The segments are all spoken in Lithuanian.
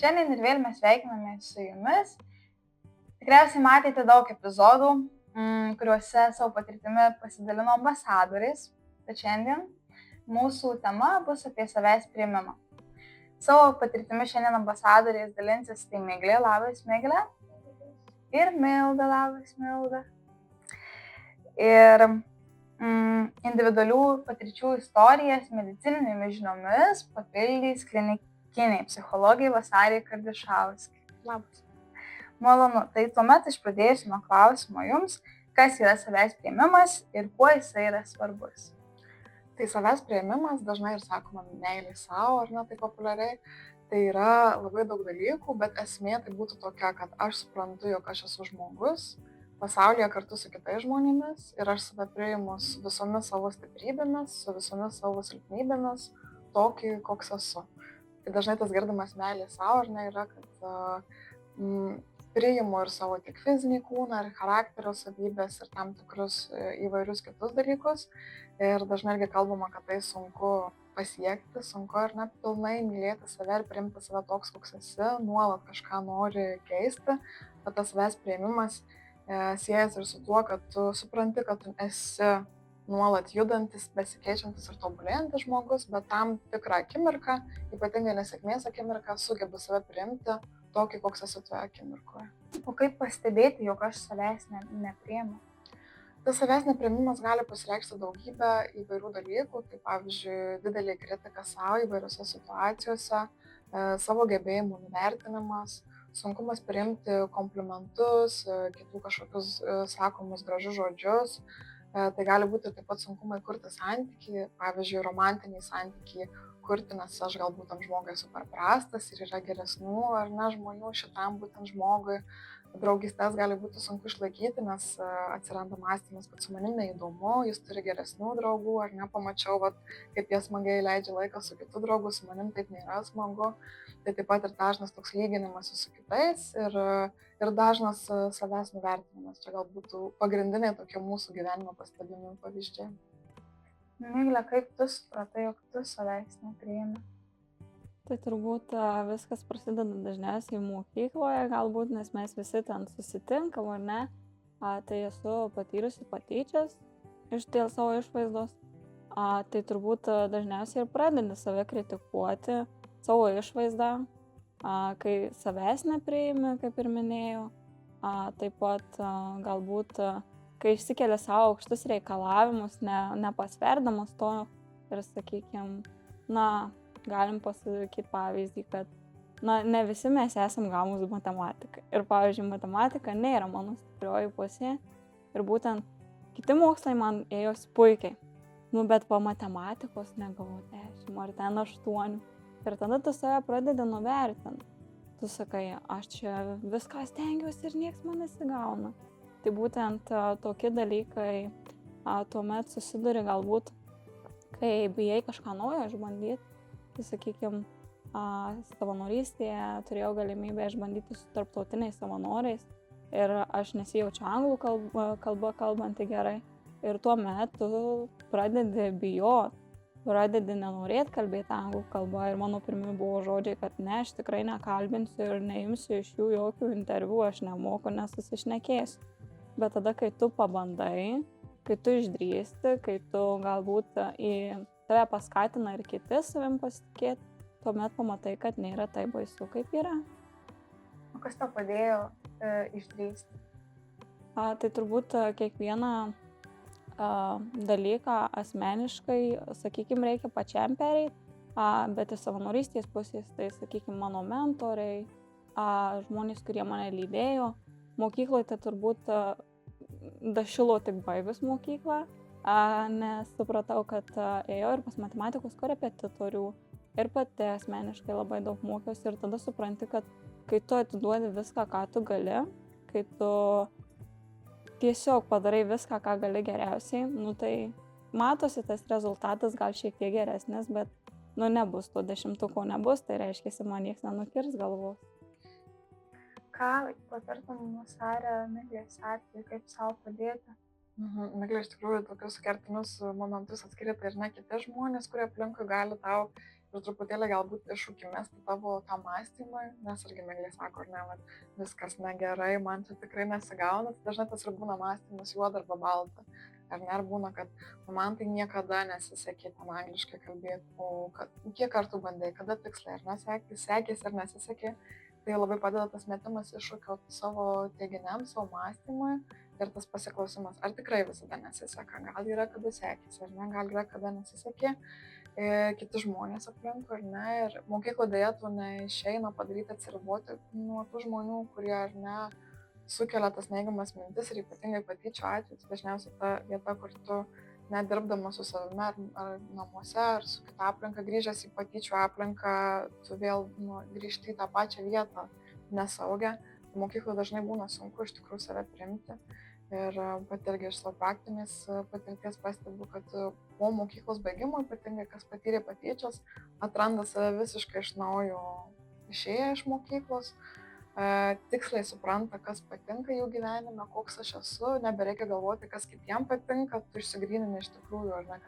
Šiandien ir vėl mes sveikinamės su jumis. Tikriausiai matėte daug epizodų, kuriuose savo patirtimi pasidalino ambasadoriais, bet šiandien mūsų tema bus apie savęs priėmimą. Savo patirtimi šiandien ambasadoriais dalinsis tai Miglė, labas Miglė, ir Milda, labas Milda. Ir individualių patirčių istorijas medicininėmis žiniomis papildys klinikiniai psichologai Vasarė Kardišauskė. Labas. Malonu. Tai tuomet aš pradėsiu nuo klausimo jums, kas yra savęs priėmimas ir kuo jisai yra svarbus. Tai savęs priėmimas, dažnai ir sakoma meilė savo, ar ne, tai populiariai, tai yra labai daug dalykų, bet esmė tai būtų tokia, kad aš suprantu, jog aš esu žmogus pasaulyje kartu su kitais žmonėmis ir aš save priimu su visomis savo stiprybėmis, su visomis savo silpnybėmis, tokį, koks esu. Tai dažnai tas girdimas meilė savo, ar ne, yra, kad priimu ir savo tiek fizinį kūną, ir charakterio savybės, ir tam tikrus įvairius kitus dalykus. Ir dažnai irgi kalbama, kad tai sunku pasiekti, sunku ar ne pilnai mylėti save ir priimti save toks, koks esi, nuolat kažką nori keisti, bet tas savęs priėmimas siejasi ir su tuo, kad tu supranti, kad tu esi nuolat judantis, besikeičiantis ir tobulėjantis žmogus, bet tam tikrą akimirką, ypatingai nesėkmės akimirką, sugebi save priimti tokį, koks esi toje akimirkoje. O kaip pastebėti, jog aš savęs nepriimu? Tas savęs nepriėmimas gali pasireikšti daugybę įvairių dalykų, tai pavyzdžiui, didelė kritika savo įvairiose situacijose, savo gebėjimų nuvertinimas, sunkumas priimti komplimentus, kitų kažkokius sakomus gražius žodžius. Tai gali būti taip pat sunkumai kurti santykį, pavyzdžiui, romantiniai santykiai kurti, nes aš galbūt tam žmogui esu per prastas ir yra geresnių ar ne žmonių šitam būtent žmogui. Draugystės gali būti sunku išlaikyti, nes atsiranda mąstymas, kad su manim neįdomu, jis turi geresnių draugų, ar ne, pamačiau, kaip jie smagiai leidžia laiką su kitu draugu, su manim taip nėra smagu. Tai taip pat ir dažnas toks lyginimas su kitais ir dažnas savęs nuvertinimas. Čia gal būtų pagrindiniai tokie mūsų gyvenimo pastebimi pavyzdžiai. Miglė, kaip tu supratai, jog tu savęs nepriimi? Tai turbūt viskas prasideda dažniausiai mokykloje, galbūt, nes mes visi ten susitinkam, ar ne? Tai esu patyrusi patyčias dėl savo išvaizdos. Tai turbūt dažniausiai ir pradedi save kritikuoti, savo išvaizdą, kai savęs nepriimi, kaip ir minėjau. Taip pat galbūt, kai išsikelia savo aukštus reikalavimus, nepasverdamas to ir, sakykime, galim pasakyti pavyzdį, kad ne visi mes esam gamūs matematikai. Ir pavyzdžiui, matematika nėra mano stiprioji pusė. Ir būtent kiti mokslai man ėjosi puikiai. Bet po matematikos negavau 10 ar ten 8. Ir tada tu save pradedi nuvertinti. Tu sakai, aš čia viską stengiuosi ir nieks man nesigauna. Tai būtent tokie dalykai tuomet susiduri galbūt, kai bijai kažką naujo išbandyti. Tai, sakykime, savanorystėje turėjau galimybę išbandyti su tarptautiniais savanoriais ir aš nesijaučiu anglų kalbą kalbantį gerai. Ir tuo metu pradedi bijoti, pradedi nenorėti kalbėti anglų kalbą ir mano pirmi buvo žodžiai, kad ne, aš tikrai nekalbinsiu ir neimsiu iš jų jokių interviu, aš nemoku, nesusišnekėsiu. Bet tada, kai tu pabandai, kai tu išdrįsti, kai tu galbūt tave paskatina ir kiti savim pasitikėti, tuomet pamatai, kad nėra taip baisu, kaip yra. O kas tau padėjo išdrįsti? Tai turbūt kiekvieną dalyką asmeniškai, sakykime, reikia pačiam pereiti, bet iš savanorystės pusės, tai, sakykime, mano mentoriai, žmonės, kurie mane lydėjo. Mokykloje tai turbūt dašilo tik baigus mokyklą, nes supratau, kad ėjau ir pas matematikos korepetitorių ir pati asmeniškai labai daug mokiausi ir tada supranti, kad kai tu atiduodi viską, ką tu gali, kai tu tiesiog padarai viską, ką gali geriausiai, tai matosi tas rezultatas gal šiek tiek geresnis, bet nebus to 10, nebus, tai reiškia, man nieks nenukirs galvos. Ką patartum Vasarė Miglės atveju, kaip savo padėti? Miglė iš tikrųjų tokius kertinius momentus atskiria, tai ir ne kiti žmonės, kurie aplinkui gali tau ir truputėlį galbūt iššūkį mesti tavo tą mąstymą, nes irgi mėgliai sako, ar ne, vat, viskas negerai, man čia tikrai nesigauna, tai dažnai tas ir būna mąstymas juoda arba balta. Ar ne, ar būna, kad man tai niekada nesisekė ten angliškai kalbėti, o kad, kiek kartų bandai, kada tiksliai, ar sekėsi ar nesisekė, tai labai padeda tas metimas iššūkio savo teiginiams, savo mąstymui ir tas pasiklausimas, ar tikrai visada nesiseka, gal yra kada sekėsi, ar ne, gal yra kada nesisekė. Kiti žmonės aplinkui, ar ne, ir mokyklo dėja tu neišeina padaryti atsiriboti nuo tų žmonių, kurie, ar ne, sukelia tas neigiamas mintis ir ypatingai patyčių atveju, tai dažniausiai ta vieta, kur tu nedirbdamas su savimi ar namuose, ar su kita aplinka, grįžęs į patyčių aplinką, tu vėl grįžti į tą pačią vietą nesaugę. Mokykloje dažnai būna sunku iš tikrųjų save priimti. Ir pat irgi iš savo praktinės patirties pastebiu, kad po mokyklos baigimo, ypatingai kas patyrė patyčias, atranda save visiškai iš naujo išėję iš mokyklos, tiksliai supranta, kas patinka jų gyvenime, koks aš esu, nebereikia galvoti, kas kitiem patinka, tu išsigrynini iš tikrųjų, ar ne,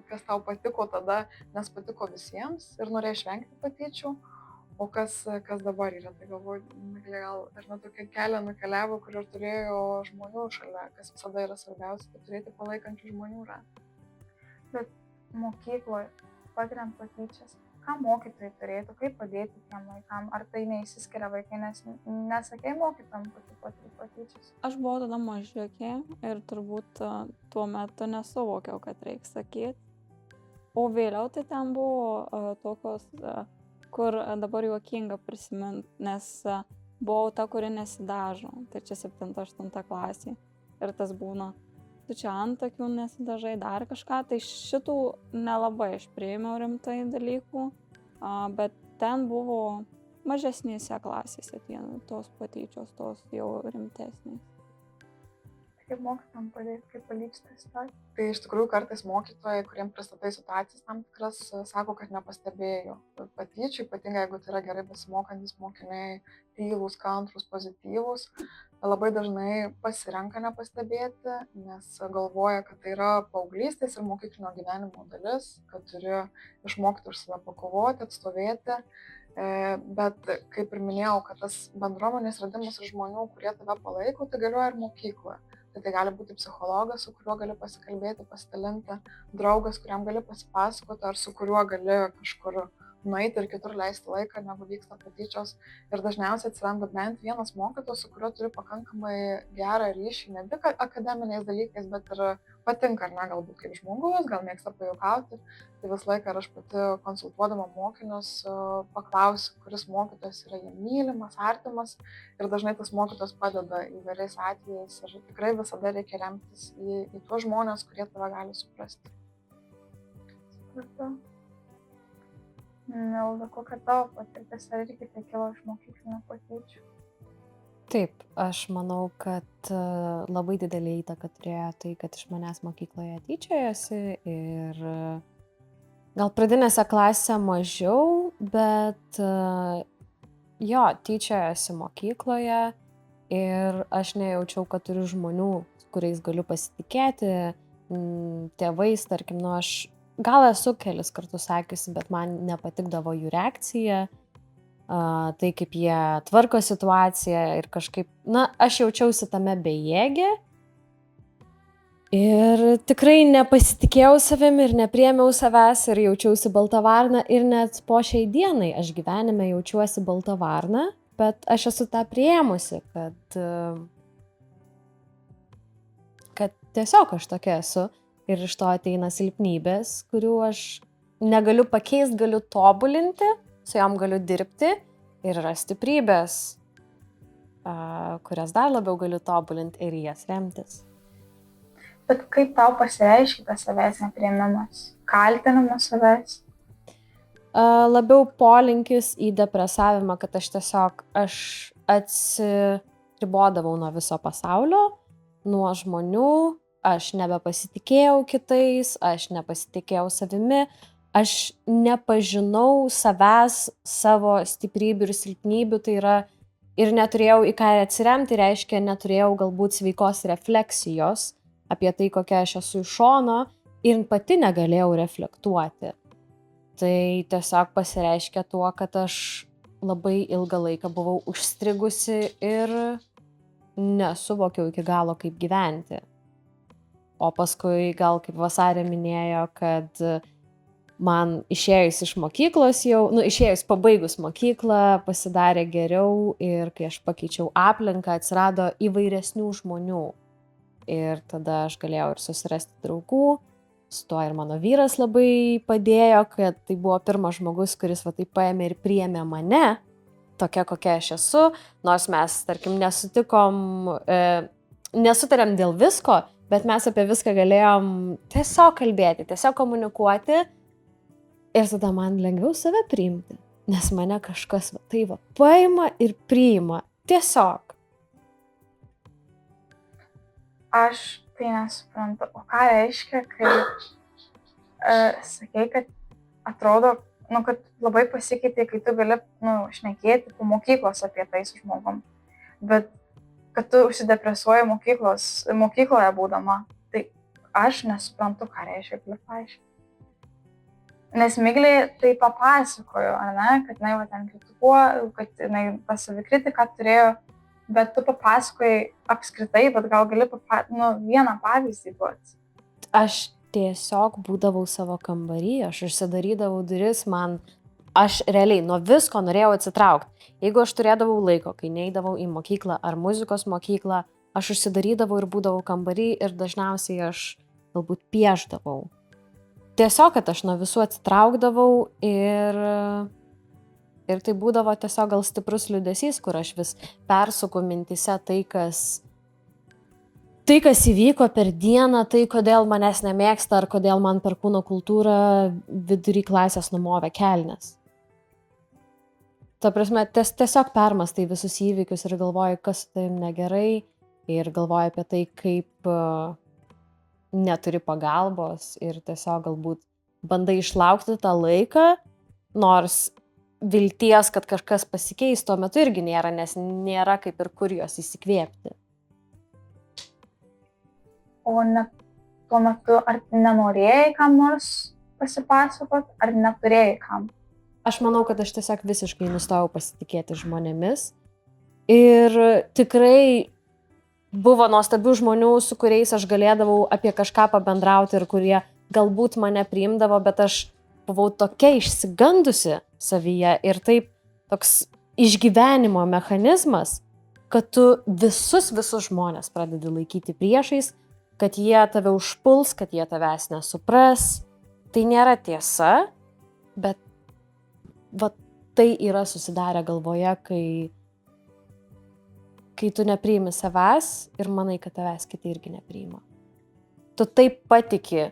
kas tau patiko tada, nes patiko visiems ir norėjai išvengti patyčių. O kas dabar yra, tai galvoju, gal ir nuo tokio kelio nukeliavo, kur ir turėjo žmonių šalia, kas visada yra svarbiausia, tai turėti palaikančių žmonių ratą. Bet mokykloje, patiriant patyčias, ką mokytojai turėtų, kaip padėti tiem vaikam, ar tai neįsiskiria vaikai, nes nesakei mokytam, kad tu patiri patyčias? Aš buvau tada mažiukė ir turbūt tuo metu nesuvokiau, kad reikia sakyti. O vėliau tai ten buvo tokios... kur dabar juokinga prisiminti, nes buvau ta, kuri nesidažo, tai čia 7-8 klasė ir tas būna, tu čia antakių nesidažai, dar kažką, tai šitų nelabai aš priėmiau rimtai dalykų, bet ten buvo mažesnėse klasėse tos patyčios, tos jau rimtesnės. Kaip mokytam padėti, kaip palyginti tą situaciją? Tai iš tikrųjų kartais mokytojai, kuriems pristatai situacijas tam tikras, sako, kad nepastebėjo patyčių, ypatingai jeigu tai yra gerai besimokantis mokiniai, tylūs, kantrūs, pozityvūs, labai dažnai pasirenka nepastebėti, nes galvoja, kad tai yra paauglystės ir mokyklinio gyvenimo dalis, kad turi išmokti už save pakovoti, atstovėti. Bet kaip ir minėjau, kad tas bendruomenės radimas ir žmonių, kurie tave palaiko, tai galioja ir mokykloje. Tai gali būti psichologas, su kuriuo gali pasikalbėti, pasidalinti, draugas, kuriam gali pasipasakoti, ar su kuriuo gali kažkur nueiti ir kitur leisti laiką, negu vyksta patyčios. Ir dažniausiai atsiranda bent vienas mokytojas, su kuriuo turi pakankamai gerą ryšį, ne tik akademiniais dalykais, bet ir patinka, ar ne, galbūt kaip žmogus, gal mėgsta pajuokauti. Tai visą laiką ir aš pati konsultuodama mokinius paklausiu, kuris mokytojas yra jiem mylimas, artimas. Ir dažnai tas mokytojas padeda įvairiais atvejais. Ir tikrai visada reikia remtis į tuos žmonės, kurie tave gali suprasti. Supratau. Milda, kokia tavo patirtis, ar irgi tai kilo iš mokyklinio patyčių? Taip, aš manau, kad labai didelį įtaką turėjo tai, kad iš manęs mokykloje tyčiojosi ir gal pradinėse klasėse mažiau, bet jo, tyčiojosi mokykloje ir aš nejaučiau, kad turiu žmonių, kuriais galiu pasitikėti, tėvais, tarkim, aš gal esu kelis kartus sakiusi, bet man nepatikdavo jų reakcija, tai kaip jie tvarko situaciją ir kažkaip, aš jaučiausi tame bejėgė ir tikrai nepasitikėjau savimi ir nepriėmiau savęs ir jaučiausi balta varna ir net po šiai dienai aš gyvenime jaučiuosi balta varna, bet aš esu tą priėmusi, kad tiesiog aš tokia esu. Ir iš to ateina silpnybės, kurių aš negaliu pakeisti, galiu tobulinti, su jom galiu dirbti ir yra stiprybės, kurias dar labiau galiu tobulinti ir jas remtis. Bet kaip tau pasireiškia tas savęs nepriėmimas? Kaltinimas savęs? Labiau polinkis į depresavimą, kad aš tiesiog atsiribodavau nuo viso pasaulio, nuo žmonių, aš nebepasitikėjau kitais, aš nepasitikėjau savimi, aš nepažinau savęs, savo stiprybių ir silpnybių, tai yra ir neturėjau į ką atsiremti, reiškia neturėjau galbūt sveikos refleksijos apie tai, kokia aš esu iš šono ir pati negalėjau reflektuoti. tai tiesiog pasireiškia tuo, kad aš labai ilgą laiką buvau užstrigusi ir nesuvokiau iki galo, kaip gyventi. O paskui gal kaip Vasarė minėjo, kad man išėjus iš mokyklos išėjus pabaigus mokyklą, pasidarė geriau ir kai aš pakeičiau aplinką, atsirado įvairesnių žmonių. Ir tada aš galėjau ir susirasti draugų, su tuo ir mano vyras labai padėjo, kad tai buvo pirmas žmogus, kuris va taip paėmė ir priėmė mane, tokia kokia aš esu, nors mes, tarkim, nesutarėm dėl visko, bet mes apie viską galėjom tiesiog kalbėti, tiesiog komunikuoti ir tada man lengviau save priimti, nes mane kažkas paima ir priima, tiesiog. Aš tai nesuprantu, o ką reiškia, kai sakei, kad atrodo, kad labai pasikeitė, kai tu gali šnekėti po mokyklos apie tai su žmogum, bet kad tu užsidepresuoji mokykloje būdama, tai aš nesuprantu, ką reiškia, kaip paaiškiai. Nes Miglė tai papasakojo, kad jinai ten kritikuoja, kad jinai tą savikritiką turėjo, bet tu papasakojai apskritai, bet gal gali vieną pavyzdį duoti. Aš tiesiog būdavau savo kambarį, aš užsidarydavau duris, aš realiai nuo visko norėjau atsitraukti. Jeigu aš turėdavau laiko, kai neidavau į mokyklą ar muzikos mokyklą, aš užsidarydavau ir būdavau kambarį ir dažniausiai aš galbūt piešdavau. Tiesiog, kad aš nuo visų atsitraukdavau ir tai būdavo tiesiog gal stiprus liūdesys, kur aš vis persuku mintise tai, kas įvyko per dieną, tai kodėl manęs nemėgsta ar kodėl man per kūno kultūrą vidury klasės numovė kelnes. Ta prasme, tiesiog permastai visus įvykius ir galvoji, kas tai negerai ir galvoji apie tai, kaip neturi pagalbos ir tiesiog galbūt bandai išlaukti tą laiką, nors vilties, kad kažkas pasikeis, tuo metu irgi nėra, nes nėra kaip ir kur jos įsikvėpti. O tuo metu ar nenorėjai kam nors pasipasakot, ar neturėjai kam? Aš manau, kad aš tiesiog visiškai nustojau pasitikėti žmonėmis ir tikrai buvo nuostabių žmonių, su kuriais aš galėdavau apie kažką pabendrauti ir kurie galbūt mane priimdavo, bet aš buvau tokia išsigandusi savyje ir taip toks išgyvenimo mechanizmas, kad tu visus žmonės pradedi laikyti priešais, kad jie tave užpuls, kad jie tavęs nesupras. Tai nėra tiesa, bet tai yra susidarę galvoje, kai tu nepriimi savęs ir manai, kad tavęs kiti irgi nepriima. Tu taip patiki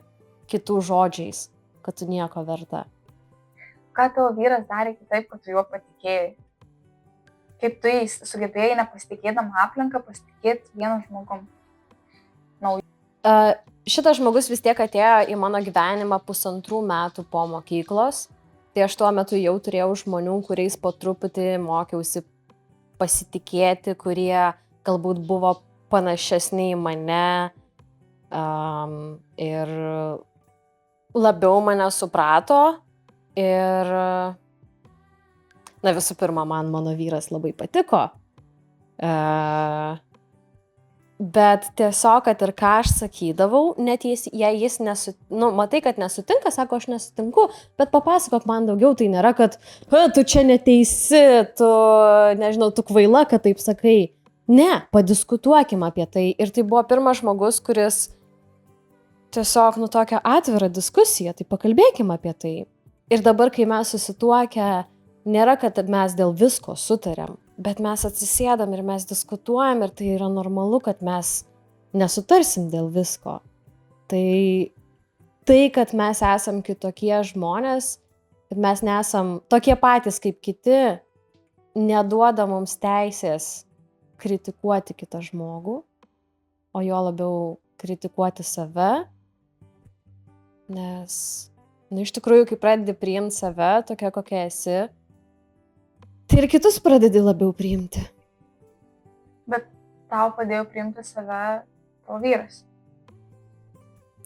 kitų žodžiais, kad tu nieko verta. Ką tavo vyras darė kitaip, kad tu juo patikėjai? Kaip tu sugebėjai nepasitikėdama aplinką, pasitikėti vienu žmogum? Šitas žmogus vis tiek atėjo į mano gyvenimą 1,5 metų po mokyklos. Tai aš tuo metu jau turėjau žmonių, kuriais po truputį mokiausi pasitikėti, kurie galbūt buvo panašesni į mane ir labiau mane suprato. Ir, visų pirma, man mano vyras labai patiko. Bet tiesiog, kad ir ką aš sakydavau, net jei jis matai, kad nesutinka, sako, aš nesutinku, bet papasakok man daugiau, tai nėra, kad tu čia neteisi, tu kvaila, kad taip sakai. Ne, padiskutuokim apie tai. Ir tai buvo pirmas žmogus, kuris tiesiog, tokią atvirą diskusiją, tai pakalbėkim apie tai. Ir dabar, kai mes susituokę, nėra, kad mes dėl visko sutarėm, bet mes atsisėdam ir mes diskutuojam ir tai yra normalu, kad mes nesutarsim dėl visko. Tai, kad mes esam kitokie žmonės, kad mes nesam tokie patys kaip kiti, neduoda mums teisės kritikuoti kitą žmogų, o jo labiau kritikuoti save, nes iš tikrųjų, kai pradedi priimti save, tokia kokia esi, tai ir kitus pradedi labiau priimti. Bet tau padėjo priimti save tavo vyras?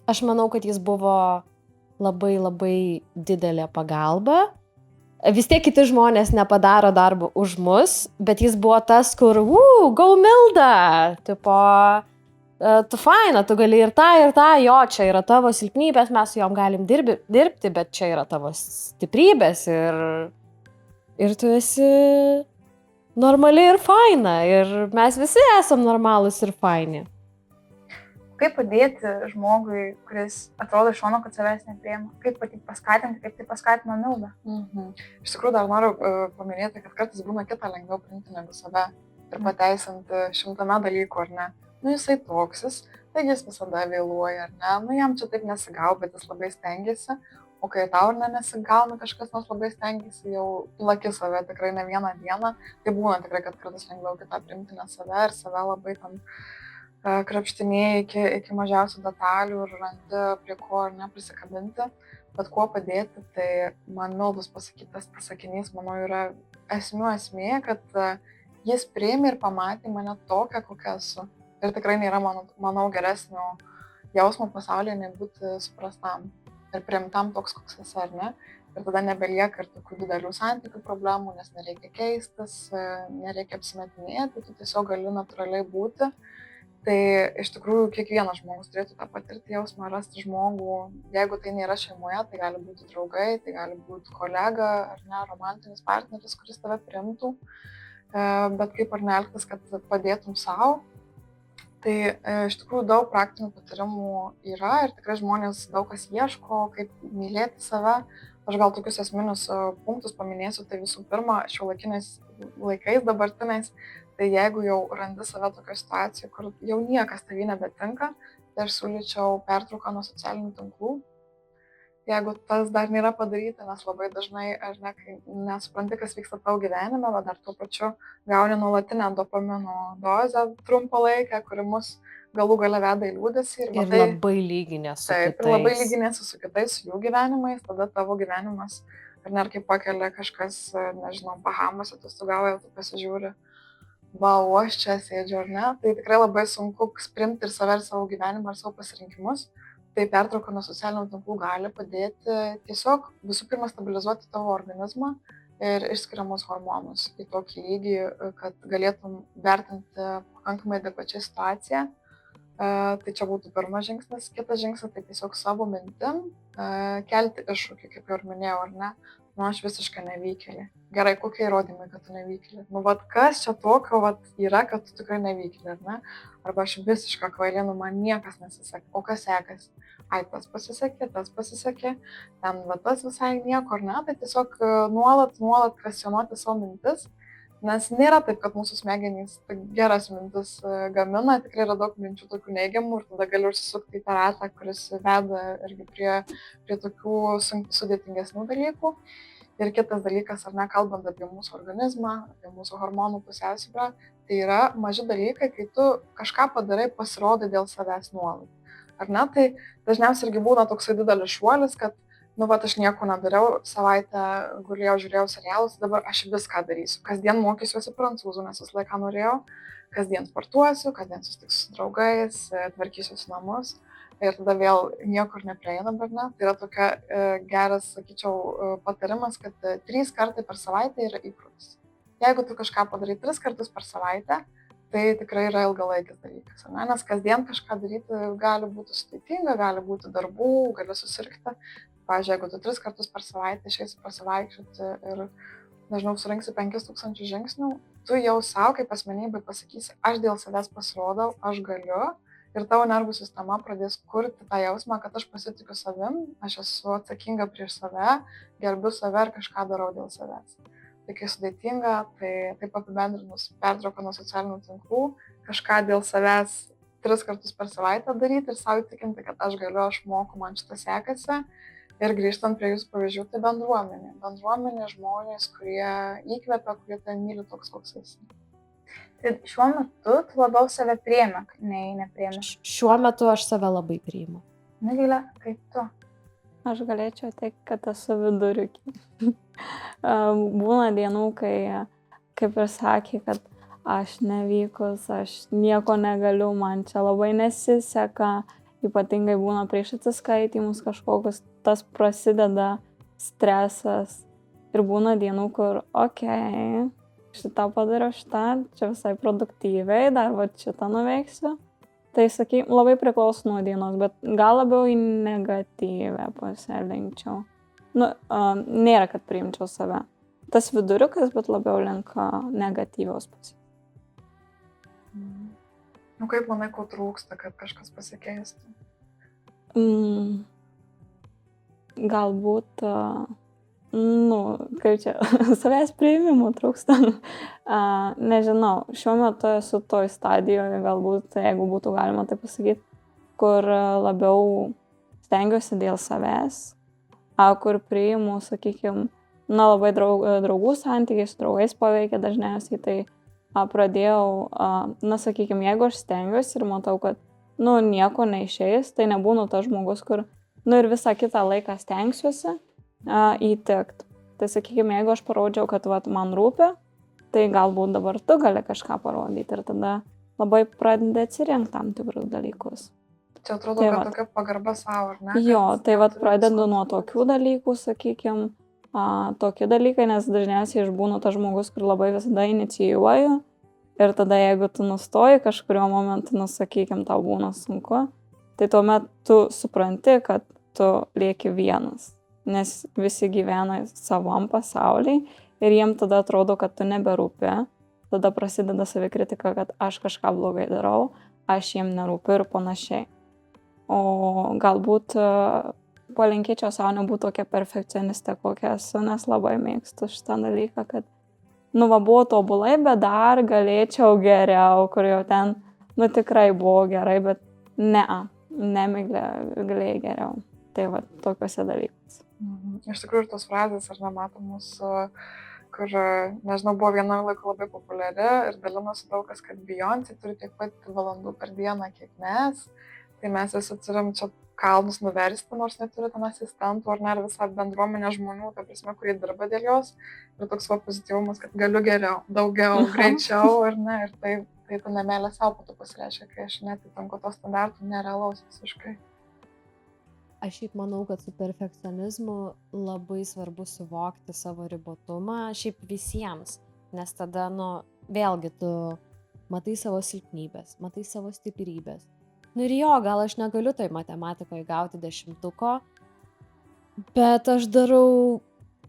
Aš manau, kad jis buvo labai labai didelė pagalba. Vis tiek kiti žmonės nepadaro darbo už mus, bet jis buvo tas, kur, go Milda, tipo, tu faina, tu gali ir tą, jo, čia yra tavo silpnybės, mes su jom galim dirbti, bet čia yra tavo stiprybės ir tu esi normali ir faina, ir mes visi esam normalūs ir faini. Kaip padėti žmogui, kuris atrodo iš šono, kad savęs nepriima? Kaip paskatinti, kaip tai paskatino Milda? Iš tikrųjų dar noriu paminėti, kad kartais būna kitą lengviau priimti negu save ir pateisinti 100 dalykų, ar ne? Jisai toksis, taigi jis visada vėluoja, ar ne? Jam čia taip nesigau, bet jis labai stengiasi, o kai tau nesigauna kažkas, nors labai stengiasi, jau plaki save tikrai ne vieną dieną, tai būna tikrai, kad kartais lengviau kitą priimti ne save ir save labai tam krapštinėjai iki mažiausių detalių ir randi prie ko ar neprisikabinti, bet kuo padėti, tai man Mildos pasakytas pasakinys, manau, yra esmė, kad jis priėmė ir pamatė mane tokią, kokia esu. Ir tikrai nėra, manau, geresnio jausmo pasaulyje, nei būti suprastam ir priimtam toks, koks esi, ar ne. Ir tada nebelieka ir tokių didelių santykių problemų, nes nereikia keistis, nereikia apsimetinėti, tu tiesiog gali natūraliai būti. Tai iš tikrųjų kiekvienas žmogus turėtų tą patirti jausmą, rasti žmogų, jeigu tai nėra šeimoje, tai gali būti draugai, tai gali būti kolega ar ne, romantinis partneris, kuris tave priimtų, bet kaip ar neelgtis, kad padėtum savo. Tai iš tikrųjų daug praktinių patarimų yra ir tikrai žmonės daug kas ieško, kaip mylėti save. Aš gal tokius esminius punktus paminėsiu, tai visų pirma, šiuolaikiniais laikais dabartiniais, tai jeigu jau randi save tokio situacijoje, kur jau niekas tavį nebetinka, tai aš siūlyčiau pertrauką nuo socialinių tinklų. Jeigu tas dar nėra padaryta, nes labai dažnai, ar ne, kai nesupranti, kas vyksta tavo gyvenime, bet dar tuo pačiu gauni nuolatinę dopamino dozę trumpalaikę, kuri mus galų gale veda į liūdesį. Ir labai lyginės su kitais. Taip, ir labai lyginės su kitais, su jų gyvenimais, tada tavo gyvenimas, ar ne, kai pakelia kažkas, nežinau, Bahamose, atostogauja, tu pasižiūri, o aš čia sėdžiu, ar ne, tai tikrai labai sunku priimti ir save, ir savo gyvenimą, ir savo pasirinkimus. Tai pertrauka nuo socialinių tinklų gali padėti tiesiog visų pirma stabilizuoti tavo organizmą ir išskiriamus hormonus į tokį lygį, kad galėtum vertinti pakankamai adekvačią situaciją. Tai čia būtų pirmas žingsnis. Kitas žingsnis tai tiesiog savo mintim kelti iššūkį, kaip jau ir minėjau, ar ne? Aš visiškai nevykėlė. Gerai, kokie įrodymai, kad tu nevykėlė? Kas čia tokio yra, kad tu tikrai nevykėlė, ar ne? Arba aš visiškai kvailė, man niekas nesisekė. O kas sekasi? Ai, tas pasisekė, ten tas visai nieko, ar ne? Tai tiesiog nuolat kvestionuoti savo mintis, nes nėra taip, kad mūsų smegenys geras mintis gamina, tikrai yra daug minčių tokių neigiamų ir tada gali užsisukti į tą ratą, kuris veda irgi prie tokių sudėtingesnių dalykų. Ir kitas dalykas, ar ne, kalbant apie mūsų organizmą, apie mūsų hormonų pusiausvyrą, tai yra maži dalykai, kai tu kažką padarai, pasirodai dėl savęs nuolat. Ar ne, tai dažniausiai irgi būna toksai didelis šuolis, kad aš nieko nedariau, savaitę gulėjau, žiūrėjau serialus, dabar aš viską darysiu. Kasdien mokysiuosi prancūzų, nes visą laiką norėjau, kasdien sportuosiu, kasdien susitiksiu su draugais, tvarkysiuosi namus ir tada vėl niekur neprieinam, ar ne? Tai yra tokia geras, sakyčiau, patarimas, kad 3 kartai per savaitę yra įprotis. Jeigu tu kažką padarai 3 kartus per savaitę, tai tikrai yra ilgalaikis dalykas, ne? Nes kasdien kažką daryti gali būti sudėtinga, gali būti darbų, gali susirgti. Pavyzdžiui, jeigu tu 3 kartus per savaitę išeisi pasivaikščioti ir, nežinau, surinksi 5000 žingsnių, tu jau savo kaip asmenybė pasakysi, aš dėl savęs pasirodau, aš galiu ir tavo nervų sistema pradės kurti tą jausmą, kad aš pasitikiu savim, aš esu atsakinga prieš save, gerbiu save ir kažką darau dėl savęs. Tai kai sudėtinga, tai taip apibendrinus pertrauką nuo socialinių tinklų, kažką dėl savęs 3 kartus per savaitę daryti ir savo įtikinti, kad aš galiu, aš moku, man šitą sekasi. Ir grįžtant prie jūsų pavyzdžių, tai bendruomenė. Bendruomenė žmonės, kurie įkvepia, kurie tai myli toks, koks esi. Tai šiuo metu tu labiau save priėmė, nei nepriėmė? Šiuo metu aš save labai priimu. Nagilė, kaip tu? Aš galėčiau teikti, kad esu viduriukė. Būna dienų, kai, kaip ir sakė, kad aš nevykus, aš nieko negaliu, man čia labai nesiseka. ypatingai būna prieš atsiskaitymus kažkokius, tas prasideda stresas ir būna dienų, kur, šitą padariau, čia visai produktyviai, dar va šitą nuveiksiu. Tai, labai priklauso nuo dienos, bet gal labiau į negatyvę pasilinkčiau. Nėra, kad priimčiau save. Tas viduriukas, bet labiau link negatyvios pusės. Kaip manai, ko trūksta, kad kažkas pasikeistų? Galbūt, kaip čia, savęs priėmimo trūksta. Nežinau, šiuo metu esu toj stadijoje, galbūt, jeigu būtų galima tai pasakyti, kur labiau stengiuosi dėl savęs, kur priimu, sakykime, labai draugų santykiai su draugais paveikia dažniausiai, tai pradėjau, sakykime, jeigu aš stengiuosi ir matau, kad, nieko neišeis, tai nebūnu tas žmogus, kur, ir visą kitą laiką stengsiuosi įtikt. Tai, sakykime, jeigu aš parodžiau, kad man rūpi, tai galbūt dabar tu gali kažką parodyti ir tada labai pradedi atsirinkti tam tikrus dalykus. Čia atrodo, kad tokia pagarba savo, ar ne? Jo, tai pradedu nuo tokių dalykų, sakykime, tokie dalykai, nes dažniausiai aš būnu tas žmogus, kur labai visada inicijuoju ir tada jeigu tu nustoji kažkurio momentu, sakykime, tau būna sunku, tai tuomet tu supranti, kad tu lieki vienas, nes visi gyvena savam pasaulyje ir jiem tada atrodo, kad tu neberūpi, tada prasideda savikritika, kad aš kažką blogai darau, aš jiem nerūpiu ir panašiai. O galbūt palinkėčiau savo nebūti tokia perfekcionistė, kokia esu, nes labai mėgstu šitą dalyką, kad, buvo tobulai, bet dar galėčiau geriau, kur jau ten, tikrai buvo gerai, bet galėjai geriau. Tai tokiuose dalykuose. Iš tikrųjų, ir tos frazės, ar nematomus, kur, nežinau, buvo viena laiko labai populiari ir dalinosi daug kas, kad Beyoncé turi tiek pat valandų per dieną, kiek mes. Tai mes visi turim čia kalnus nuversti, nors neturi ten asistentų ar ne, ir visą bendruomenę žmonių, ta prasme, kurie dirba dėl jos. Ir toks pozityvumas, kad galiu geriau, daugiau, greičiau, ar ne, ir tai ta nemeilė savo po to pasireiškia, kai aš netitinku to standartų nerealaus visiškai. Aš šiaip manau, kad su perfekcionizmu labai svarbu suvokti savo ribotumą, šiaip visiems, nes tada, vėlgi tu matai savo silpnybės, matai savo stiprybės. Ir jo, gal aš negaliu toj matematikoje gauti 10, bet aš darau,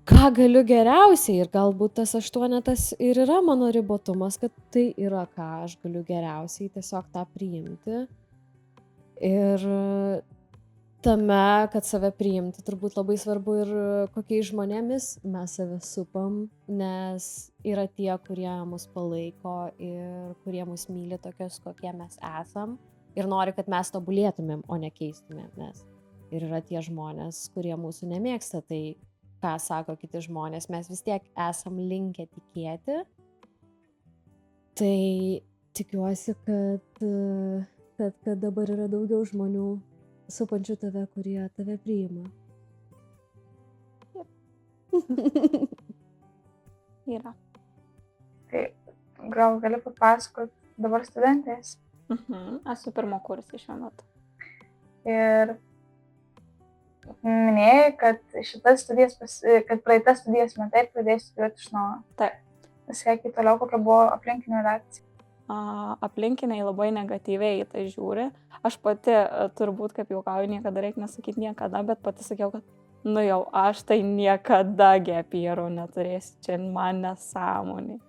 ką galiu geriausiai ir galbūt tas 8 ir yra mano ribotumas, kad tai yra, ką aš galiu geriausiai, tiesiog tą priimti. Ir tame, kad save priimti, turbūt labai svarbu ir kokiais žmonėmis mes save supam, nes yra tie, kurie mus palaiko ir kurie mus myli tokios, kokie mes esam. Ir nori, kad mes tobulėtumėm, o ne keistumėmės. Ir yra tie žmonės, kurie mūsų nemėgsta, tai ką sako kiti žmonės, mes vis tiek esam linkę tikėti. Tai tikiuosi, kad dabar yra daugiau žmonių supančių tave, kurie tave priima. Yra. Tai gal gali papasakoti dabar studentės? Esu pirmo kursai šiuo metu. Ir minėjai, kad praeitas studijas metai pradėjai studijuoti iš naujo. Taip. Pasiekiai toliau, kokia buvo aplinkinių reakcija? Aplinkiniai labai negatyviai į tai žiūri. Aš pati turbūt, kaip juokauju, niekada reikia nesakyti niekada, bet pati sakiau, kad jau aš tai niekada gepyrų neturėsiu, čia man nesąmonė.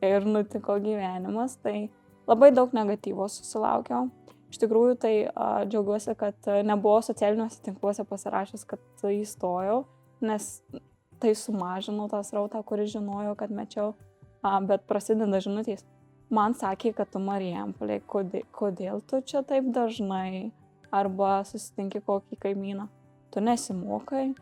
Ir nutiko gyvenimas, tai labai daug negatyvos susilaukiau. Iš tikrųjų, tai džiaugiuosi, kad nebuvo socialiniuose tinkluose pasirašęs, kad įstojau, nes tai sumažino tą srautą, kurį žinojau, kad mečiau, bet prasideda žinutės. Man sakė, kad tu Marijampolėj, kodėl tu čia taip dažnai, arba susitinki kokį kaimyną. Tu nesimokai,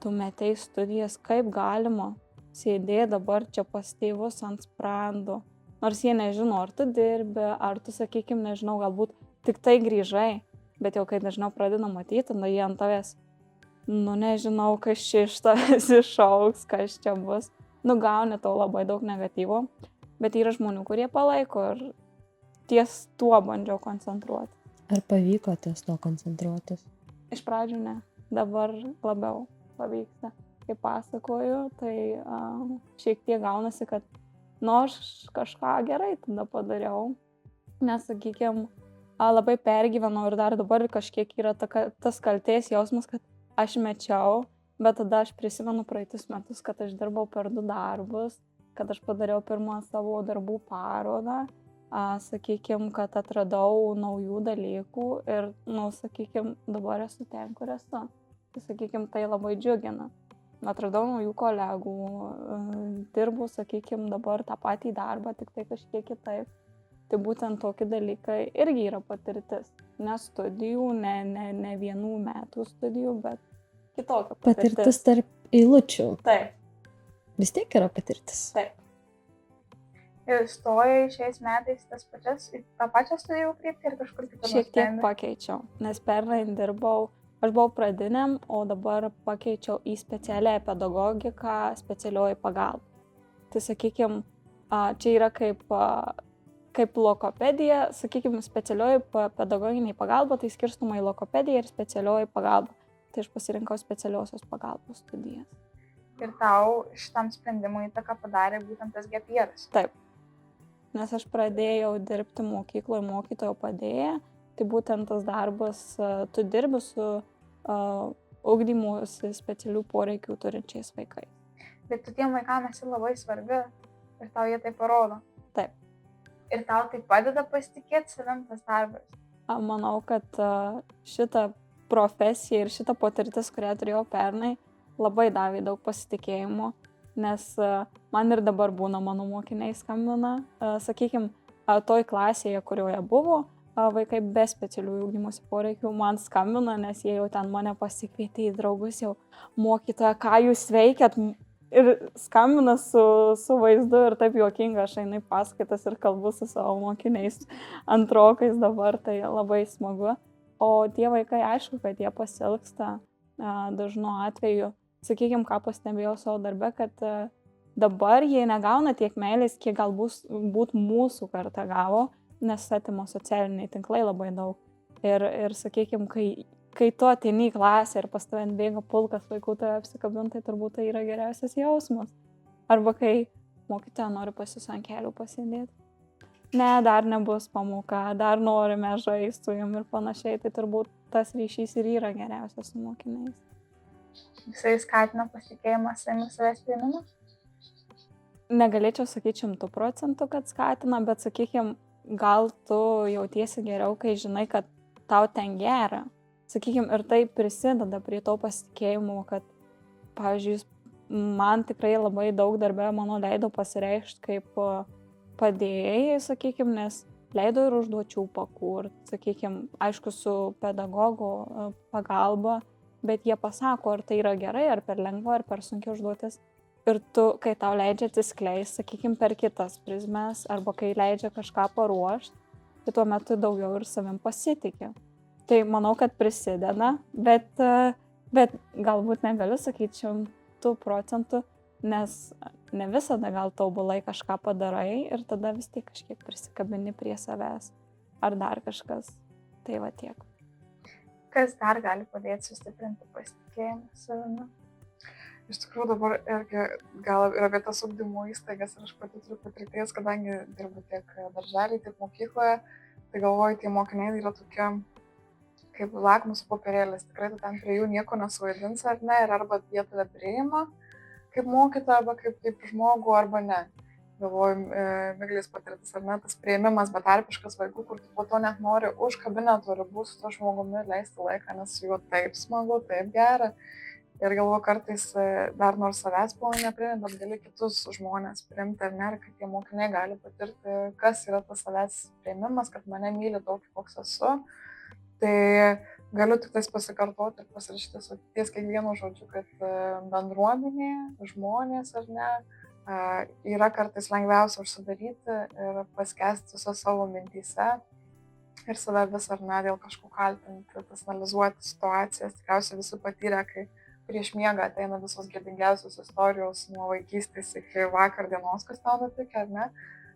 tu metei studijas, kaip galima sėdėti dabar čia pas tėvus ant sprando. Nors jie nežino, ar tu dirbi, ar tu, sakykime, nežinau, galbūt tik tai grįžai, bet jau kai dažniau pradeda matyti, tada jie ant tavęs, nežinau, kas čia iš tavęs išaugs, kas čia bus. Gauni tau labai daug negatyvo, bet yra žmonių, kurie palaiko ir ties tuo bandžiau koncentruoti. Ar pavyko ties to koncentruotis? Iš pradžių ne, dabar labiau pavyksta. Kai pasakoju, tai šiek tiek gaunasi, kad aš kažką gerai tada padariau. Nes, sakykime, labai pergyvenau ir dar dabar kažkiek yra tas kaltės jausmas, kad aš mečiau, bet tada aš prisimenu praeitus metus, kad aš dirbau per 2 darbus, kad aš padariau pirmą savo darbų parodą, sakykime, kad atradau naujų dalykų ir, sakykime, dabar esu ten, kur esu. Tai, sakykime, tai labai džiugina. Atradau naujų kolegų, dirbu, sakykime, dabar tą patį darbą, tik tai kažkiek kitaip. Tai būtent tokie dalykai irgi yra patirtis. Ne studijų, ne 1 metų studijų, bet kitokia patirtis. Patirtis tarp eilučių. Taip. Vis tiek yra patirtis. Taip. Ir stojai šiais metais tą pačią studijų kryptį ir kažkur kitur? Šiek tiek pakeičiau, nes pernai aš buvau pradiniam, o dabar pakeičiau į specialią pedagogiką, specialioji pagalba. Tai, sakykime, čia yra kaip logopedija, sakykime, specialioji pedagoginė pagalba, tai skirstoma į logopediją ir specialioji pagalba. Tai aš pasirinkau specialiosios pagalbos studijas. Ir tau šitam sprendimui įtaką padarė būtent tas gap yearas? Taip. Nes aš pradėjau dirbti mokykloje mokytojo padėjėja, tai būtent tas darbas, tu dirbi su ugdymuose specialių poreikių turinčiais vaikais. Bet tu tiem vaikams esi labai svarbi ir tau jie tai parodo. Taip. Ir tau tai padeda pasitikėti savim tas darbas? Manau, kad šita profesija ir šita patirtis, kurią turėjau pernai, labai davė daug pasitikėjimo, nes man ir dabar būna mano mokiniai skambina, sakykime, toj klasėje, kurioje buvo, vaikai be specialiųjų ugdymosi poreikių man skambina, nes jie jau ten mane pasikvietė į draugus, jau mokytoja, ką jūs veikiat, ir skambina su vaizdu ir taip juokinga, aš einu į paskaitas ir kalbu su savo mokiniais antrokais dabar, tai labai smagu. O tie vaikai, aišku, kad jie pasiilgsta dažnu atveju. Sakykime, ką pastebėjau savo darbe, kad dabar jie negauna tiek meilės, kiek galbūt mūsų kartą gavo, nes atima socialiniai tinklai labai daug. Ir sakykime, kai tu ateini į klasę ir pas tave bėga pulkas vaikų, tave apsikabinti, tai turbūt tai yra geriausias jausmas. Arba kai mokytoja nori pas jus ant kelių pasėdėti. Ne, dar nebus pamoka, dar norime žaisti su jum ir panašiai, tai turbūt tas ryšys ir yra geriausias su mokiniais. Jisai skatina pasitikėjimą savimi, savęs priėmimą? Negalėčiau sakyti 100%, kad skatina, bet sakykime, gal tu jautiesi geriau, kai žinai, kad tau ten gera. Sakykime, ir tai prisideda prie to pasitikėjimo, kad, pavyzdžiui, man tikrai labai daug darbe mano leido pasireikšti kaip padėjėjai, sakykime, nes leido ir užduočių pakurt, sakykime, aišku, su pedagogo pagalba, bet jie pasako, ar tai yra gerai, ar per lengva, ar per sunkiai užduotis. Ir tu, kai tau leidžia atsiskleisti, sakykime, per kitas prizmes, arba kai leidžia kažką paruošti, tai tuo metu daugiau ir savim pasitikė. Tai manau, kad prisideda, bet galbūt negaliu sakyti 100%, nes ne visada gal tobulai kažką padarai ir tada vis tiek kažkiek prisikabini prie savęs ar dar kažkas. Tai va tiek. Kas dar gali padėti sustiprinti pasitikėjimą savimi? Iš tikrųjų dabar irgi gal ir apie tas ugdymo įstaigas ir aš pati turiu patirties, kadangi dirbu tiek darželį, tiek mokykloje, tai galvoju, tie mokiniai yra tokie kaip lakmuso popierėlis, tikrai tu ten prie jų nieko nesuvaidins ar ne, ir arba jie tave priima kaip mokytoją, arba kaip žmogų, arba ne. Galvoju, Miglės patirtis, ar ne, tas priėmimas betarpiškas vaikų, kur tu po to net nori už kabineto ribų su to žmogumi leisti laiką, nes su juo taip smagu, taip gera. Ir galvoju, kartais dar nors savęs pilnai nepriimi, bet gali kitus žmonės priimti, ar ne, ir kad tie mokiniai gali patirti, kas yra tas savęs priėmimas, kad mane myli tokį, koks esu. Tai galiu tik tais pasikartoti ir pasirašyti su ties kiekvienu žodžiu, kad bendruomenė, žmonės ar ne, yra kartais lengviausia užsidaryti ir paskęsti visą savo mintyse ir save vis ar ne dėl kažko kaltinti, tas analizuoti situacijas. Tikriausiai visi patyrė, kai prieš miegą ateina visos gėdingiausios istorijos nuo vaikystės iki vakar dienos, kas tau nutikė, ar ne.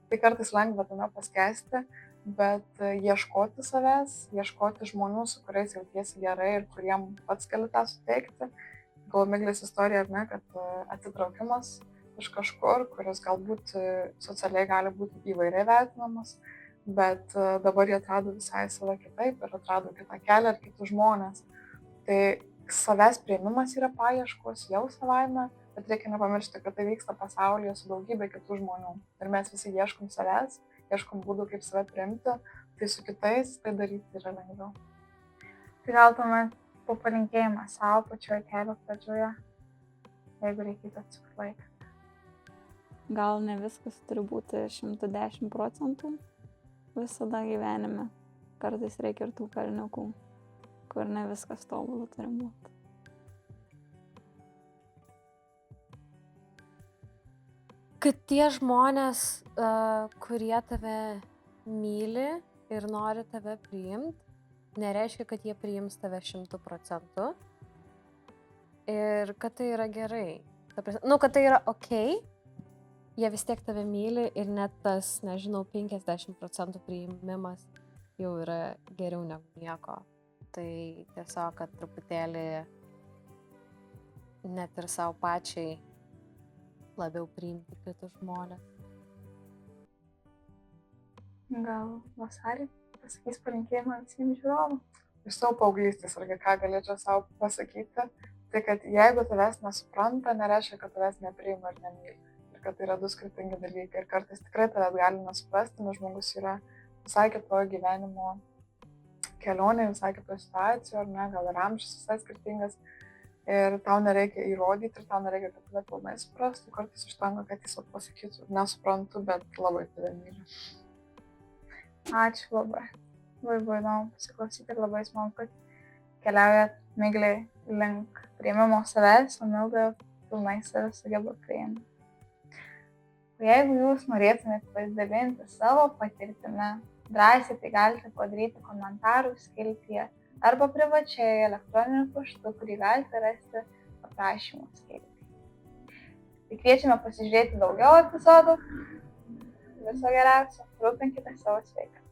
Tai kartais lengva tame paskęsti. bet ieškoti savęs, ieškoti žmonių, su kuriais jautiesi gerai ir kuriem pats gali tą suteikti. Gal Miglės istorija, ar ne, kad atsitraukimas iš kažkur, kuris galbūt socialiai gali būti įvairiai vertinamas, bet dabar jie atrado visai save kitaip ir atrado kitą kelią ir kitus žmonės. Tai savęs priėmimas yra paieškos jau savaime, bet reikia nepamiršti, kad tai vyksta pasaulyje su daugybė kitų žmonių. Ir mes visi ieškom savęs, ieškom būdų, kaip save priimti, tai su kitais tai daryti yra lengviau. Tai gal tuomet po palinkėjimą savo pačioje kelio pradžioje, jeigu reikėtų atsukti laiką. Gal ne viskas turi būti 110% visada gyvenime. Kartais reikia ir tų kalniukų, kur ne viskas tobulų turi būti. Kad tie žmonės, kurie tave myli ir nori tave priimti, nereiškia, kad jie priims tave 100%. Ir kad tai yra gerai. Kad tai yra okei, jie vis tiek tave myli ir net tas, nežinau, 50% priimimas jau yra geriau negu nieko. Tai tiesiog, kad truputėlį net ir savo pačiai labiau priimti kitus žmonės. Gal Vasarė pasakys palinkėjimą visiems žiūrovam? Iš savo paauglystės, argi ką galėčiau savo pasakyti, tai kad jeigu tavęs nesupranta, nereiškia, kad tavęs nepriima ir nemyli. Ir kad tai yra du skirtingi dalykai. Ir kartais tikrai tavęs gali nesuprasti, nes žmogus yra visai kitoje gyvenimo kelionėje, visai kitoje situacijoje, ar ne, gal ir amžius visai skirtingas. Ir tau nereikia įrodyti ir tau nereikia, kad tave pilnai suprastų. Kartais užtenka, kad jis pasakytų, nesuprantu, bet labai tave myliu. Ačiū labai. Labai įdomu pasiklausyti ir labai smagu, kad keliaujat Miglė link priėmimo savęs, o Milda pilnai save sugeba priimti. Jeigu jūs norėtumėte pasidalinti savo patirtimi, drąsiai tai galite padaryti komentarų skiltyje arba privačiai elektroniniu paštu, kurį galite rasti aprašymų skiltyje. Tai kviečiame pasižiūrėti daugiau epizodų. Viso geriausio, rūpinkite savo sveikatą.